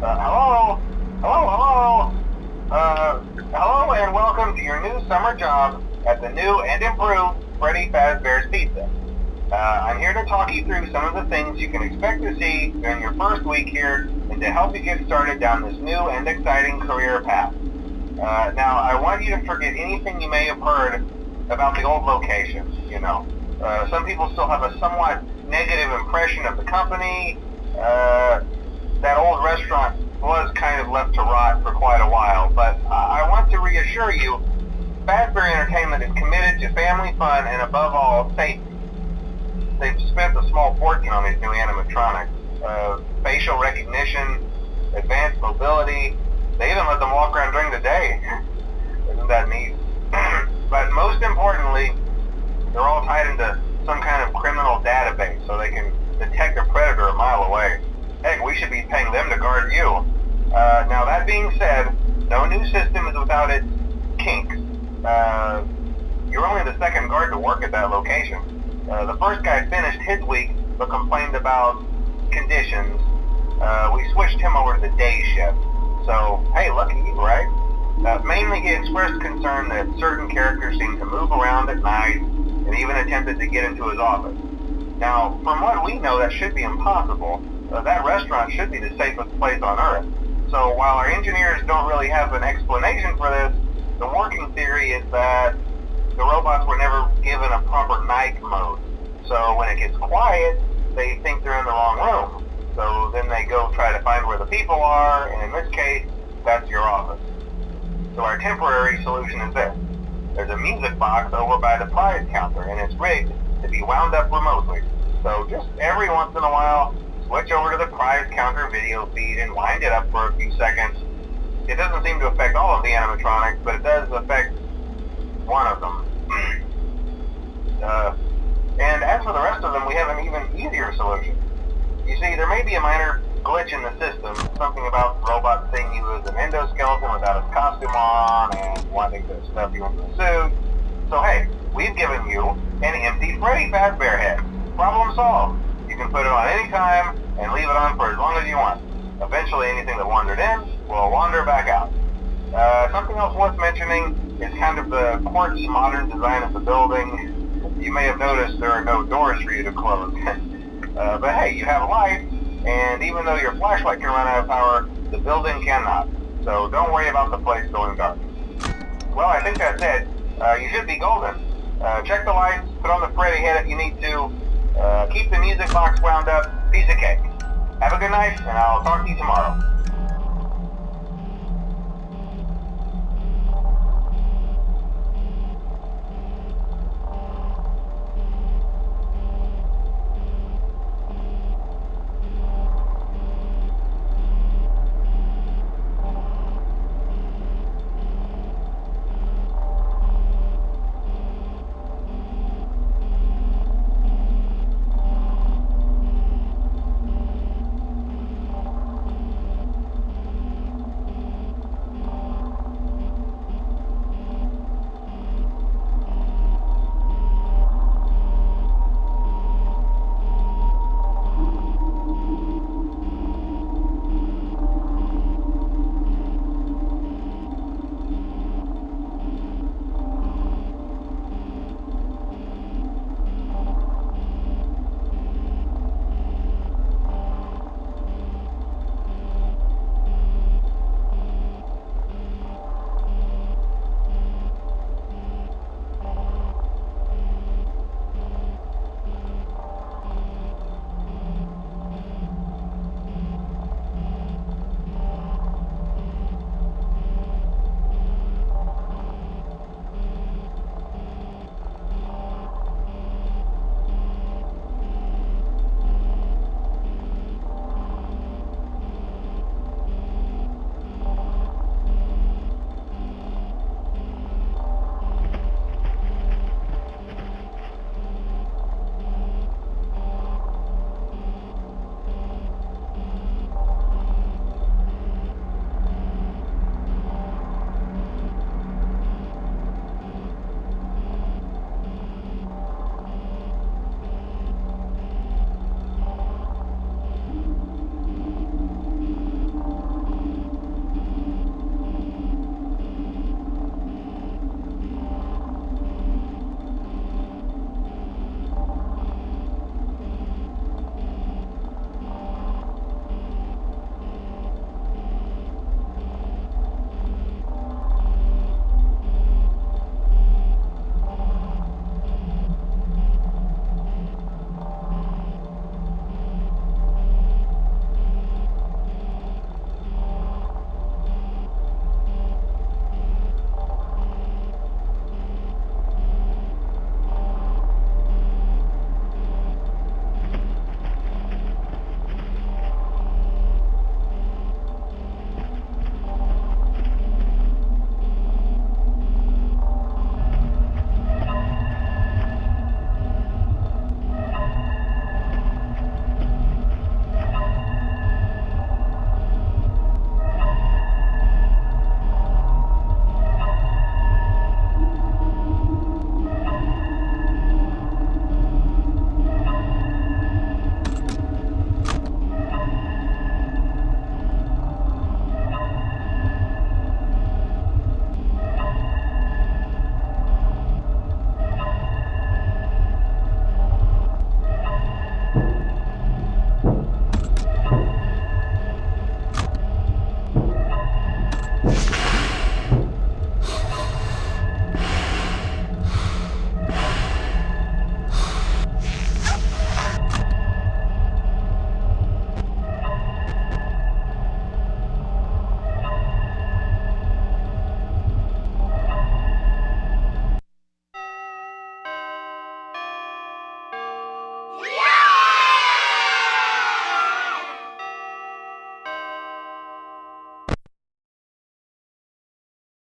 Hello? Hello? Hello and welcome to your new summer job at the new and improved Freddy Fazbear's Pizza. I'm here to talk you through some of the things you can expect to see during your first week here and to help you get started down this new and exciting career path. Now, I want you to forget anything you may have heard about the old location, some people still have a somewhat negative impression of the company. That old restaurant was kind of left to rot for quite a while, but I want to reassure you, Fazbear Entertainment is committed to family fun and above all, safety. They've spent a small fortune on these new animatronics. Facial recognition, advanced mobility, they even let them walk around during the day. Isn't that neat? But most importantly, they're all tied into some kind of criminal database so they can detect a predator a mile away. Heck, we should be paying them to guard you. Now that being said, no new system is without its kinks. You're only the second guard to work at that location. The first guy finished his week but complained about conditions. We switched him over to the day shift. So, hey, lucky you, right? Mainly he expressed concern that certain characters seemed to move around at night and even attempted to get into his office. Now, from what we know, that should be impossible. That restaurant should be the safest place on Earth. So while our engineers don't really have an explanation for this, the working theory is that the robots were never given a proper night mode. So when it gets quiet, they think they're in the wrong room. So then they go try to find where the people are, and in this case, that's your office. So our temporary solution is this. There's a music box over by the prize counter, and it's rigged to be wound up remotely. So just every once in a while, switch over to the prize counter video feed and wind it up for a few seconds. It doesn't seem to affect all of the animatronics, but it does affect one of them. And as for the rest of them, we have an even easier solution. You see, there may be a minor glitch in the system, something about the robot seeing you as an endoskeleton without his costume on and wanting to stuff you into a suit. So hey, we've given you an empty Freddy Fazbear head. Problem solved. You can put it on any time and leave it on for as long as you want. Eventually anything that wandered in will wander back out. Something else worth mentioning is kind of the quirky modern design of the building. You may have noticed there are no doors for you to close. But hey, you have light, and even though your flashlight can run out of power, the building cannot. So don't worry about the place going dark. Well, I think that's it. You should be golden. Check the lights, put on the Freddy head if you need to. Keep the music box wound up. Piece of cake. Have a good night, and I'll talk to you tomorrow.